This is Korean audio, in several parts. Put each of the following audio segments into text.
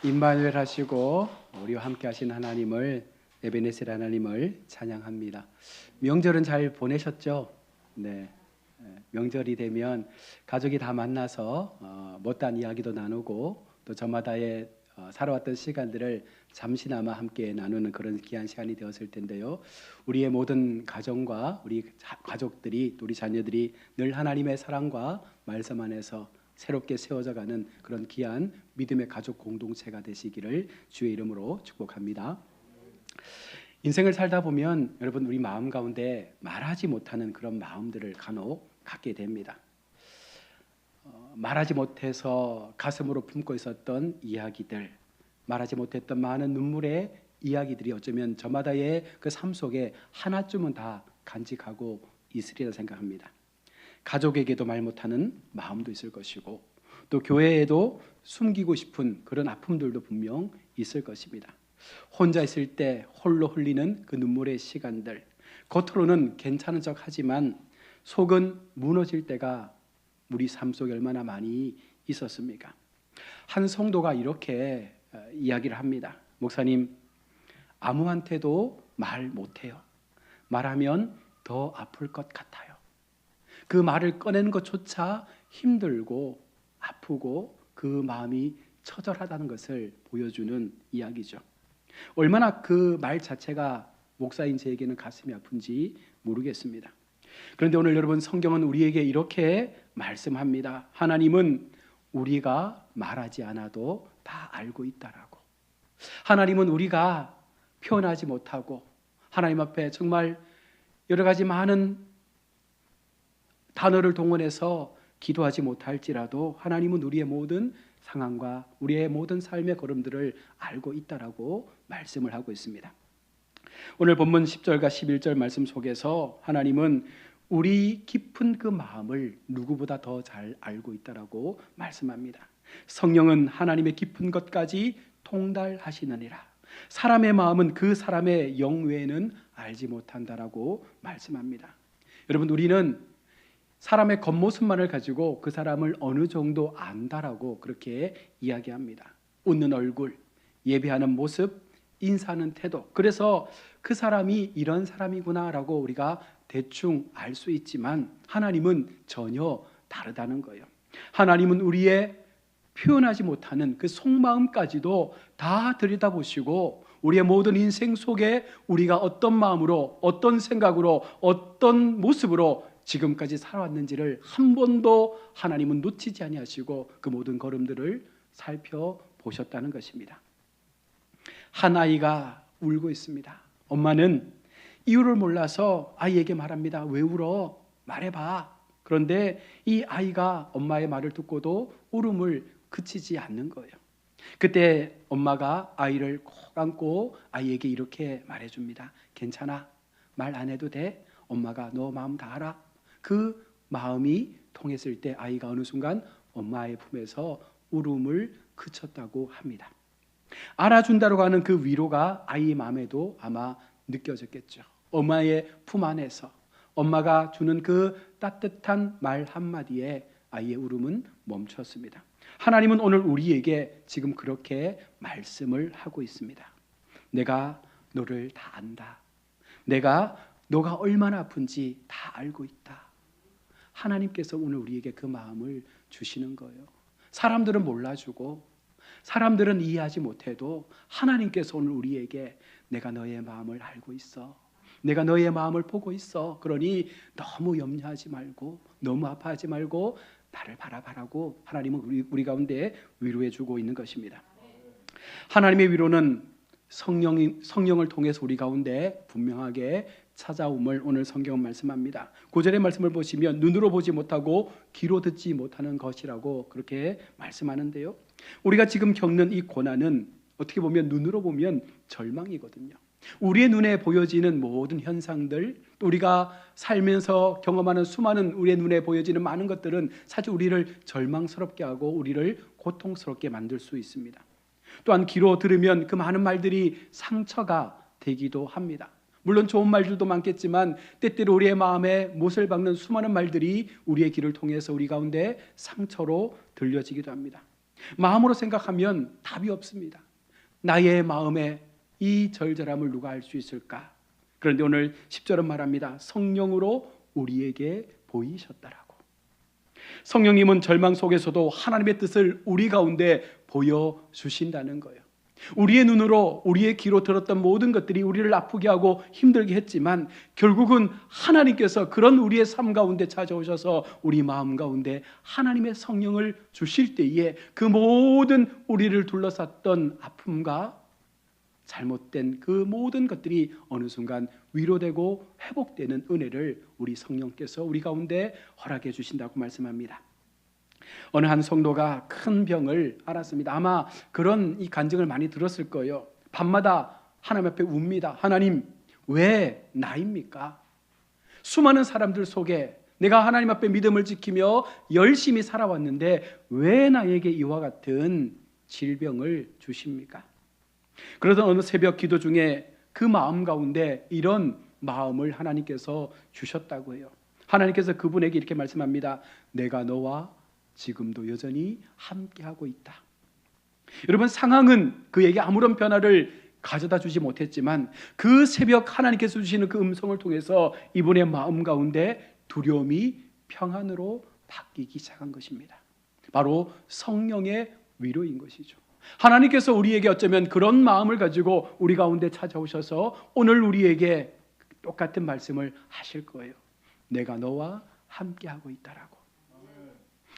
임마누엘 하시고 우리와 함께 하신 하나님을, 에베네셀 하나님을 찬양합니다. 명절은 잘 보내셨죠? 네. 명절이 되면 가족이 다 만나서 못다한 이야기도 나누고 또 저마다의 살아왔던 시간들을 잠시나마 함께 나누는 그런 귀한 시간이 되었을 텐데요. 우리의 모든 가정과 우리 가족들이, 우리 자녀들이 늘 하나님의 사랑과 말씀 안에서 새롭게 세워져가는 그런 귀한 믿음의 가족 공동체가 되시기를 주의 이름으로 축복합니다. 인생을 살다 보면 여러분, 우리 마음 가운데 말하지 못하는 그런 마음들을 간혹 갖게 됩니다. 말하지 못해서 가슴으로 품고 있었던 이야기들, 말하지 못했던 많은 눈물의 이야기들이 어쩌면 저마다의 그 삶 속에 하나쯤은 다 간직하고 있으리라 생각합니다. 가족에게도 말 못하는 마음도 있을 것이고 또 교회에도 숨기고 싶은 그런 아픔들도 분명 있을 것입니다. 혼자 있을 때 홀로 흘리는 그 눈물의 시간들, 겉으로는 괜찮은 척 하지만 속은 무너질 때가 우리 삶 속에 얼마나 많이 있었습니까? 한 성도가 이렇게 이야기를 합니다. 목사님, 아무한테도 말 못해요. 말하면 더 아플 것 같아요. 그 말을 꺼내는 것조차 힘들고 아프고 그 마음이 처절하다는 것을 보여주는 이야기죠. 얼마나 그 말 자체가 목사인 저에게는 가슴이 아픈지 모르겠습니다. 그런데 오늘 여러분, 성경은 우리에게 이렇게 말씀합니다. 하나님은 우리가 말하지 않아도 다 알고 있다라고. 하나님은 우리가 표현하지 못하고 하나님 앞에 정말 여러 가지 많은 단어를 동원해서 기도하지 못할지라도 하나님은 우리의 모든 상황과 우리의 모든 삶의 걸음들을 알고 있다라고 말씀을 하고 있습니다. 오늘 본문 10절과 11절 말씀 속에서 하나님은 우리 깊은 그 마음을 누구보다 더 잘 알고 있다라고 말씀합니다. 성령은 하나님의 깊은 것까지 통달하시느니라. 사람의 마음은 그 사람의 영 외에는 알지 못한다라고 말씀합니다. 여러분, 우리는 사람의 겉모습만을 가지고 그 사람을 어느 정도 안다라고 그렇게 이야기합니다. 웃는 얼굴, 예배하는 모습, 인사하는 태도. 그래서 그 사람이 이런 사람이구나라고 우리가 대충 알 수 있지만 하나님은 전혀 다르다는 거예요. 하나님은 우리의 표현하지 못하는 그 속마음까지도 다 들여다보시고 우리의 모든 인생 속에 우리가 어떤 마음으로, 어떤 생각으로, 어떤 모습으로 지금까지 살아왔는지를 한 번도 하나님은 놓치지 아니하시고 그 모든 걸음들을 살펴보셨다는 것입니다. 한 아이가 울고 있습니다. 엄마는 이유를 몰라서 아이에게 말합니다. 왜 울어? 말해봐. 그런데 이 아이가 엄마의 말을 듣고도 울음을 그치지 않는 거예요. 그때 엄마가 아이를 꼭 안고 아이에게 이렇게 말해줍니다. 괜찮아. 말 안 해도 돼. 엄마가 너 마음 다 알아. 그 마음이 통했을 때 아이가 어느 순간 엄마의 품에서 울음을 그쳤다고 합니다. 알아준다고 하는 그 위로가 아이의 마음에도 아마 느껴졌겠죠. 엄마의 품 안에서 엄마가 주는 그 따뜻한 말 한마디에 아이의 울음은 멈췄습니다. 하나님은 오늘 우리에게 지금 그렇게 말씀을 하고 있습니다. 내가 너를 다 안다. 내가 너가 얼마나 아픈지 다 알고 있다. 하나님께서 오늘 우리에게 그 마음을 주시는 거예요. 사람들은 몰라주고 사람들은 이해하지 못해도 하나님께서 오늘 우리에게 내가 너의 마음을 알고 있어. 내가 너의 마음을 보고 있어. 그러니 너무 염려하지 말고 너무 아파하지 말고 나를 바라보라고 하나님은 우리 가운데 위로해 주고 있는 것입니다. 하나님의 위로는 성령을 통해서 우리 가운데 분명하게 찾아옴을 오늘 성경은 말씀합니다. 9절의 말씀을 보시면 눈으로 보지 못하고 귀로 듣지 못하는 것이라고 그렇게 말씀하는데요. 우리가 지금 겪는 이 고난은 어떻게 보면 눈으로 보면 절망이거든요. 우리의 눈에 보여지는 모든 현상들, 또 우리가 살면서 경험하는 수많은 우리의 눈에 보여지는 많은 것들은 사실 우리를 절망스럽게 하고 우리를 고통스럽게 만들 수 있습니다. 또한 귀로 들으면 그 많은 말들이 상처가 되기도 합니다. 물론 좋은 말들도 많겠지만 때때로 우리의 마음에 못을 박는 수많은 말들이 우리의 귀를 통해서 우리 가운데 상처로 들려지기도 합니다. 마음으로 생각하면 답이 없습니다. 나의 마음에 이 절절함을 누가 알 수 있을까? 그런데 오늘 10절은 말합니다. 성령으로 우리에게 보이셨다라고. 성령님은 절망 속에서도 하나님의 뜻을 우리 가운데 보여주신다는 거예요. 우리의 눈으로, 우리의 귀로 들었던 모든 것들이 우리를 아프게 하고 힘들게 했지만 결국은 하나님께서 그런 우리의 삶 가운데 찾아오셔서 우리 마음 가운데 하나님의 성령을 주실 때에 그 모든 우리를 둘러쌌던 아픔과 잘못된 그 모든 것들이 어느 순간 위로되고 회복되는 은혜를 우리 성령께서 우리 가운데 허락해 주신다고 말씀합니다. 어느 한 성도가 큰 병을 앓았습니다. 아마 그런 이 간증을 많이 들었을 거예요. 밤마다 하나님 앞에 웁니다. 하나님, 왜 나입니까? 수많은 사람들 속에 내가 하나님 앞에 믿음을 지키며 열심히 살아왔는데 왜 나에게 이와 같은 질병을 주십니까? 그러던 어느 새벽 기도 중에 그 마음 가운데 이런 마음을 하나님께서 주셨다고 해요. 하나님께서 그분에게 이렇게 말씀합니다. 내가 너와 지금도 여전히 함께하고 있다. 여러분, 상황은 그에게 아무런 변화를 가져다 주지 못했지만 그 새벽 하나님께서 주시는 그 음성을 통해서 이분의 마음 가운데 두려움이 평안으로 바뀌기 시작한 것입니다. 바로 성령의 위로인 것이죠. 하나님께서 우리에게 어쩌면 그런 마음을 가지고 우리 가운데 찾아오셔서 오늘 우리에게 똑같은 말씀을 하실 거예요. 내가 너와 함께하고 있다라고.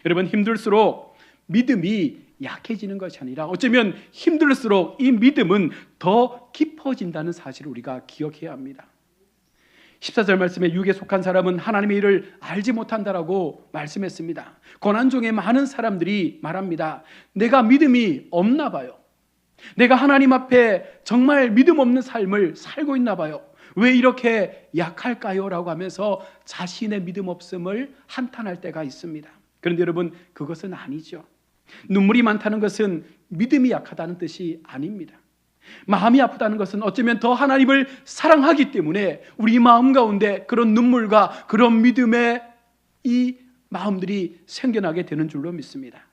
여러분, 힘들수록 믿음이 약해지는 것이 아니라 어쩌면 힘들수록 이 믿음은 더 깊어진다는 사실을 우리가 기억해야 합니다. 14절 말씀에 육에 속한 사람은 하나님의 일을 알지 못한다라고 말씀했습니다. 고난 중에 많은 사람들이 말합니다. 내가 믿음이 없나 봐요. 내가 하나님 앞에 정말 믿음 없는 삶을 살고 있나 봐요. 왜 이렇게 약할까요? 라고 하면서 자신의 믿음 없음을 한탄할 때가 있습니다. 그런데 여러분, 그것은 아니죠. 눈물이 많다는 것은 믿음이 약하다는 뜻이 아닙니다. 마음이 아프다는 것은 어쩌면 더 하나님을 사랑하기 때문에 우리 마음 가운데 그런 눈물과 그런 믿음의 이 마음들이 생겨나게 되는 줄로 믿습니다.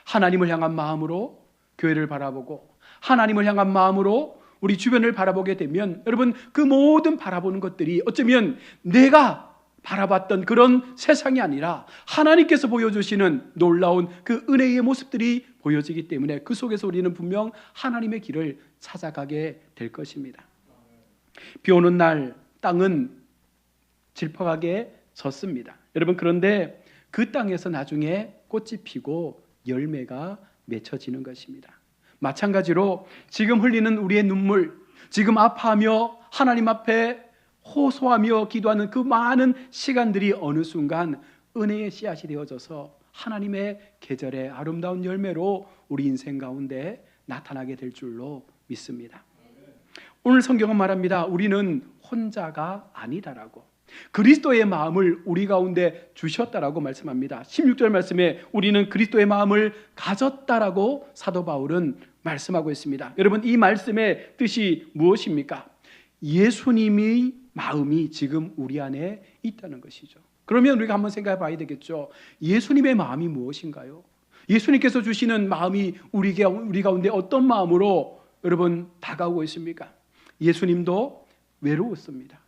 하나님을 향한 마음으로 교회를 바라보고 하나님을 향한 마음으로 우리 주변을 바라보게 되면 여러분, 그 모든 바라보는 것들이 어쩌면 내가 바라봤던 그런 세상이 아니라 하나님께서 보여주시는 놀라운 그 은혜의 모습들이 보여지기 때문에 그 속에서 우리는 분명 하나님의 길을 찾아가게 될 것입니다. 비 오는 날 땅은 질퍽하게 졌습니다. 여러분, 그런데 그 땅에서 나중에 꽃이 피고 열매가 맺혀지는 것입니다. 마찬가지로 지금 흘리는 우리의 눈물, 지금 아파하며 하나님 앞에 호소하며 기도하는 그 많은 시간들이 어느 순간 은혜의 씨앗이 되어져서 하나님의 계절의 아름다운 열매로 우리 인생 가운데 나타나게 될 줄로 믿습니다. 오늘 성경은 말합니다. 우리는 혼자가 아니다라고. 그리스도의 마음을 우리 가운데 주셨다라고 말씀합니다. 16절 말씀에 우리는 그리스도의 마음을 가졌다라고 사도 바울은 말씀하고 있습니다. 여러분, 이 말씀의 뜻이 무엇입니까? 예수님의 마음이 지금 우리 안에 있다는 것이죠. 그러면 우리가 한번 생각해 봐야 되겠죠. 예수님의 마음이 무엇인가요? 예수님께서 주시는 마음이 우리 가운데 어떤 마음으로 여러분 다가오고 있습니까? 예수님도 외로웠습니다.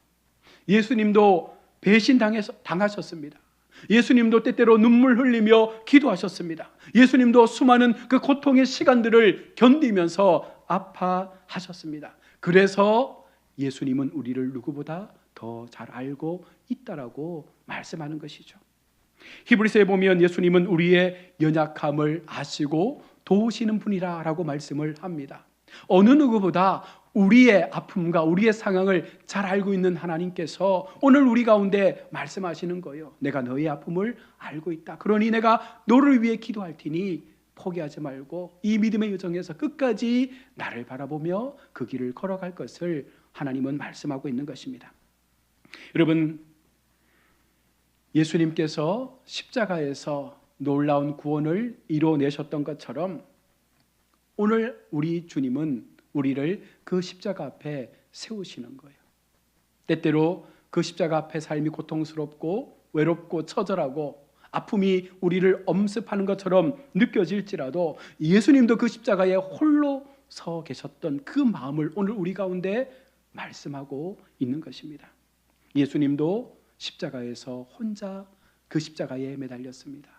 예수님도 배신당하셨습니다. 예수님도 때때로 눈물 흘리며 기도하셨습니다. 예수님도 수많은 그 고통의 시간들을 견디면서 아파하셨습니다. 그래서 예수님은 우리를 누구보다 더 잘 알고 있다라고 말씀하는 것이죠. 히브리서에 보면 예수님은 우리의 연약함을 아시고 도우시는 분이라고 말씀을 합니다. 어느 누구보다 우리의 아픔과 우리의 상황을 잘 알고 있는 하나님께서 오늘 우리 가운데 말씀하시는 거예요. 내가 너의 아픔을 알고 있다. 그러니 내가 너를 위해 기도할 테니 포기하지 말고 이 믿음의 여정에서 끝까지 나를 바라보며 그 길을 걸어갈 것을 하나님은 말씀하고 있는 것입니다. 여러분, 예수님께서 십자가에서 놀라운 구원을 이루어내셨던 것처럼 오늘 우리 주님은 우리를 그 십자가 앞에 세우시는 거예요. 때때로 그 십자가 앞에 삶이 고통스럽고 외롭고 처절하고 아픔이 우리를 엄습하는 것처럼 느껴질지라도 예수님도 그 십자가에 홀로 서 계셨던 그 마음을 오늘 우리 가운데 말씀하고 있는 것입니다. 예수님도 십자가에서 혼자 그 십자가에 매달렸습니다.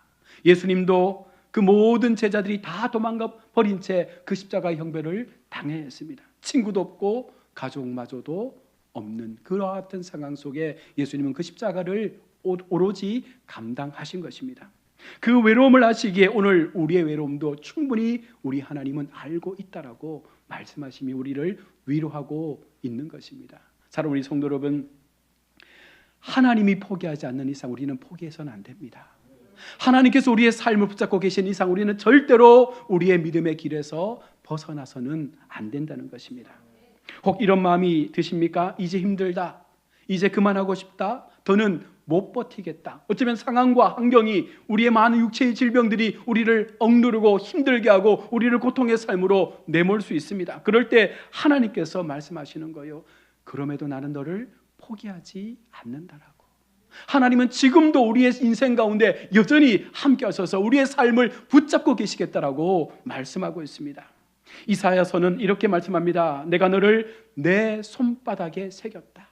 예수님도 그 모든 제자들이 다 도망가 버린 채 그 십자가의 형벌을 당해야 했습니다. 친구도 없고 가족마저도 없는 그와 같은 상황 속에 예수님은 그 십자가를 오로지 감당하신 것입니다. 그 외로움을 아시기에 오늘 우리의 외로움도 충분히 우리 하나님은 알고 있다라고 말씀하심이 우리를 위로하고 있는 것입니다. 사랑하는 우리 성도 여러분, 하나님이 포기하지 않는 이상 우리는 포기해서는 안 됩니다. 하나님께서 우리의 삶을 붙잡고 계신 이상 우리는 절대로 우리의 믿음의 길에서 벗어나서는 안 된다는 것입니다. 혹 이런 마음이 드십니까? 이제 힘들다, 이제 그만하고 싶다, 더는 못 버티겠다. 어쩌면 상황과 환경이, 우리의 많은 육체의 질병들이 우리를 억누르고 힘들게 하고 우리를 고통의 삶으로 내몰 수 있습니다. 그럴 때 하나님께서 말씀하시는 거예요. 그럼에도 나는 너를 포기하지 않는다라고. 하나님은 지금도 우리의 인생 가운데 여전히 함께 하셔서 우리의 삶을 붙잡고 계시겠다라고 말씀하고 있습니다. 이사야서는 이렇게 말씀합니다. 내가 너를 내 손바닥에 새겼다.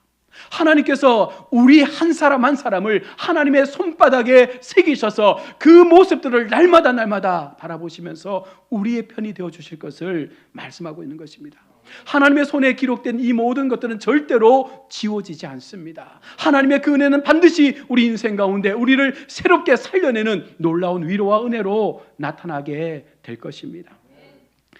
하나님께서 우리 한 사람 한 사람을 하나님의 손바닥에 새기셔서 그 모습들을 날마다 바라보시면서 우리의 편이 되어 주실 것을 말씀하고 있는 것입니다. 하나님의 손에 기록된 이 모든 것들은 절대로 지워지지 않습니다. 하나님의 그 은혜는 반드시 우리 인생 가운데 우리를 새롭게 살려내는 놀라운 위로와 은혜로 나타나게 될 것입니다.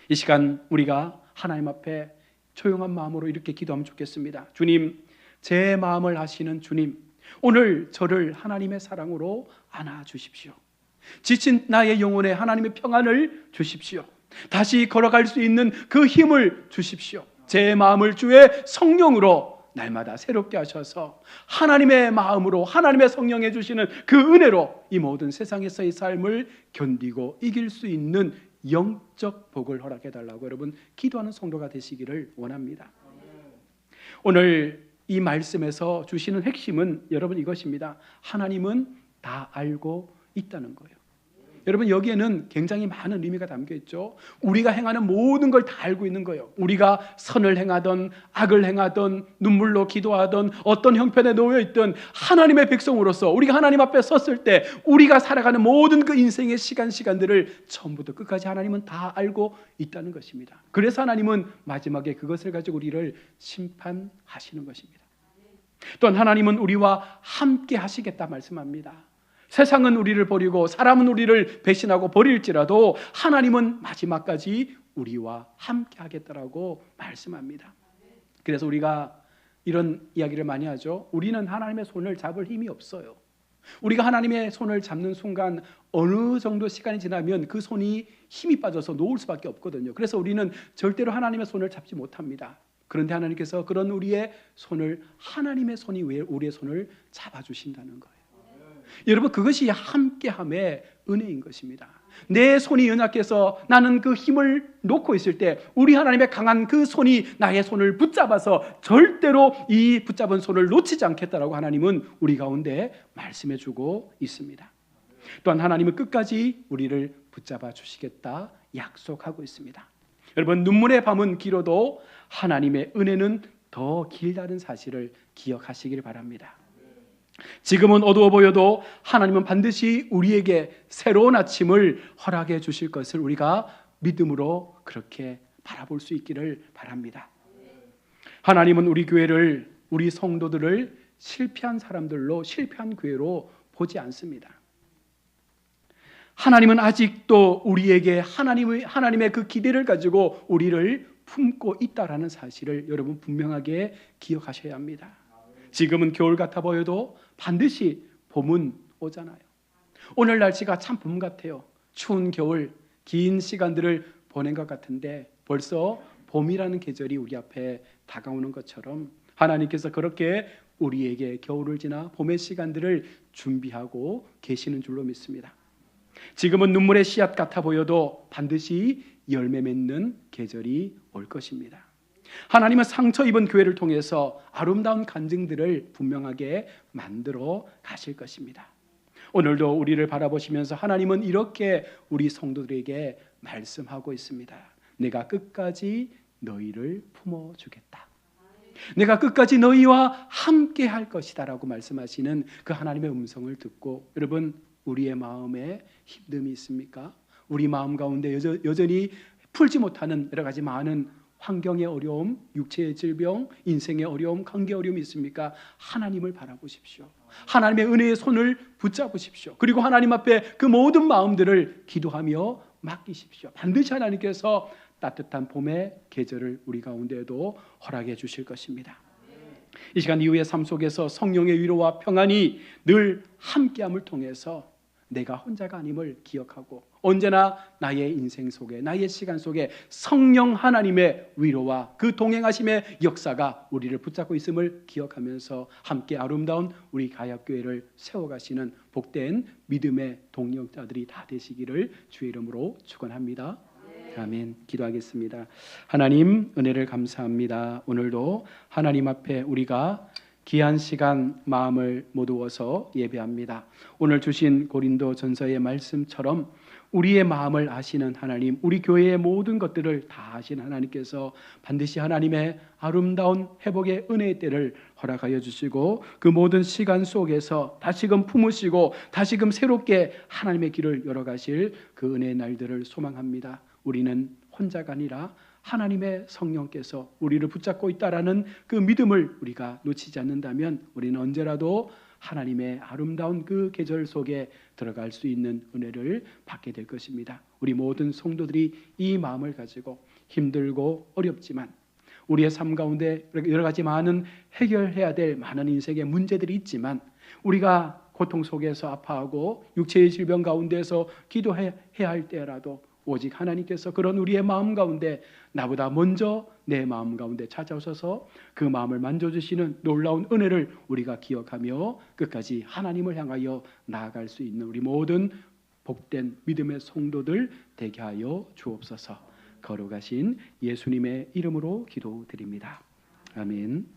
이 시간 우리가 하나님 앞에 조용한 마음으로 이렇게 기도하면 좋겠습니다. 주님, 제 마음을 아시는 주님, 오늘 저를 하나님의 사랑으로 안아주십시오. 지친 나의 영혼에 하나님의 평안을 주십시오. 다시 걸어갈 수 있는 그 힘을 주십시오. 제 마음을 주의 성령으로 날마다 새롭게 하셔서 하나님의 마음으로, 하나님의 성령에 주시는 그 은혜로 이 모든 세상에서의 삶을 견디고 이길 수 있는 영적 복을 허락해달라고 여러분 기도하는 성도가 되시기를 원합니다. 오늘 이 말씀에서 주시는 핵심은 여러분 이것입니다. 하나님은 다 알고 있다는 거예요. 여러분 여기에는 굉장히 많은 의미가 담겨 있죠. 우리가 행하는 모든 걸 다 알고 있는 거예요. 우리가 선을 행하던 악을 행하던 눈물로 기도하던 어떤 형편에 놓여 있던 하나님의 백성으로서 우리가 하나님 앞에 섰을 때 우리가 살아가는 모든 그 인생의 시간들을 처음부터 끝까지 하나님은 다 알고 있다는 것입니다. 그래서 하나님은 마지막에 그것을 가지고 우리를 심판하시는 것입니다. 또한 하나님은 우리와 함께 하시겠다 말씀합니다. 세상은 우리를 버리고 사람은 우리를 배신하고 버릴지라도 하나님은 마지막까지 우리와 함께 하겠다라고 말씀합니다. 그래서 우리가 이런 이야기를 많이 하죠. 우리는 하나님의 손을 잡을 힘이 없어요. 우리가 하나님의 손을 잡는 순간 어느 정도 시간이 지나면 그 손이 힘이 빠져서 놓을 수밖에 없거든요. 그래서 우리는 절대로 하나님의 손을 잡지 못합니다. 그런데 하나님께서 그런 우리의 손을, 하나님의 손이 왜 우리의 손을 잡아주신다는 거예요. 여러분 그것이 함께함의 은혜인 것입니다. 내 손이 연약해서 나는 그 힘을 놓고 있을 때 우리 하나님의 강한 그 손이 나의 손을 붙잡아서 절대로 이 붙잡은 손을 놓치지 않겠다라고 하나님은 우리 가운데 말씀해 주고 있습니다. 또한 하나님은 끝까지 우리를 붙잡아 주시겠다 약속하고 있습니다. 여러분 눈물의 밤은 길어도 하나님의 은혜는 더 길다는 사실을 기억하시길 바랍니다. 지금은 어두워 보여도 하나님은 반드시 우리에게 새로운 아침을 허락해 주실 것을 우리가 믿음으로 그렇게 바라볼 수 있기를 바랍니다. 하나님은 우리 교회를, 우리 성도들을 실패한 사람들로, 실패한 교회로 보지 않습니다. 하나님은 아직도 우리에게 하나님의 그 기대를 가지고 우리를 품고 있다라는 사실을 여러분 분명하게 기억하셔야 합니다. 지금은 겨울 같아 보여도 반드시 봄은 오잖아요. 오늘 날씨가 참 봄 같아요. 추운 겨울, 긴 시간들을 보낸 것 같은데 벌써 봄이라는 계절이 우리 앞에 다가오는 것처럼 하나님께서 그렇게 우리에게 겨울을 지나 봄의 시간들을 준비하고 계시는 줄로 믿습니다. 지금은 눈물의 씨앗 같아 보여도 반드시 열매 맺는 계절이 올 것입니다. 하나님은 상처 입은 교회를 통해서 아름다운 간증들을 분명하게 만들어 가실 것입니다. 오늘도 우리를 바라보시면서 하나님은 이렇게 우리 성도들에게 말씀하고 있습니다. 내가 끝까지 너희를 품어주겠다. 내가 끝까지 너희와 함께 할 것이다 라고 말씀하시는 그 하나님의 음성을 듣고, 여러분, 우리의 마음에 힘듦이 있습니까? 우리 마음 가운데 여전히 풀지 못하는 여러 가지 많은 환경의 어려움, 육체의 질병, 인생의 어려움, 관계 어려움이 있습니까? 하나님을 바라보십시오. 하나님의 은혜의 손을 붙잡으십시오. 그리고 하나님 앞에 그 모든 마음들을 기도하며 맡기십시오. 반드시 하나님께서 따뜻한 봄의 계절을 우리 가운데에도 허락해 주실 것입니다. 이 시간 이후의 삶 속에서 성령의 위로와 평안이 늘 함께함을 통해서 내가 혼자가 아님을 기억하고, 언제나 나의 인생 속에, 나의 시간 속에 성령 하나님의 위로와 그 동행하심의 역사가 우리를 붙잡고 있음을 기억하면서 함께 아름다운 우리 가야교회를 세워가시는 복된 믿음의 동역자들이 다 되시기를 주의 이름으로 축원합니다. 아멘. 기도하겠습니다. 하나님, 은혜를 감사합니다. 오늘도 하나님 앞에 우리가 귀한 시간 마음을 모두어서 예배합니다. 오늘 주신 고린도전서의 말씀처럼 우리의 마음을 아시는 하나님, 우리 교회의 모든 것들을 다 아시는 하나님께서 반드시 하나님의 아름다운 회복의 은혜의 때를 허락하여 주시고, 그 모든 시간 속에서 다시금 품으시고 다시금 새롭게 하나님의 길을 열어가실 그 은혜의 날들을 소망합니다. 우리는 혼자가 아니라 하나님의 성령께서 우리를 붙잡고 있다라는 그 믿음을 우리가 놓치지 않는다면 우리는 언제라도 하나님의 아름다운 그 계절 속에 들어갈 수 있는 은혜를 받게 될 것입니다. 우리 모든 성도들이 이 마음을 가지고 힘들고 어렵지만 우리의 삶 가운데 여러 가지 많은 해결해야 될 많은 인생의 문제들이 있지만, 우리가 고통 속에서 아파하고 육체의 질병 가운데서 기도해야 할 때라도 오직 하나님께서 그런 우리의 마음 가운데 나보다 먼저 내 마음 가운데 찾아오셔서 그 마음을 만져주시는 놀라운 은혜를 우리가 기억하며 끝까지 하나님을 향하여 나아갈 수 있는 우리 모든 복된 믿음의 성도들 되게 하여 주옵소서. 거룩하신 예수님의 이름으로 기도드립니다. 아멘.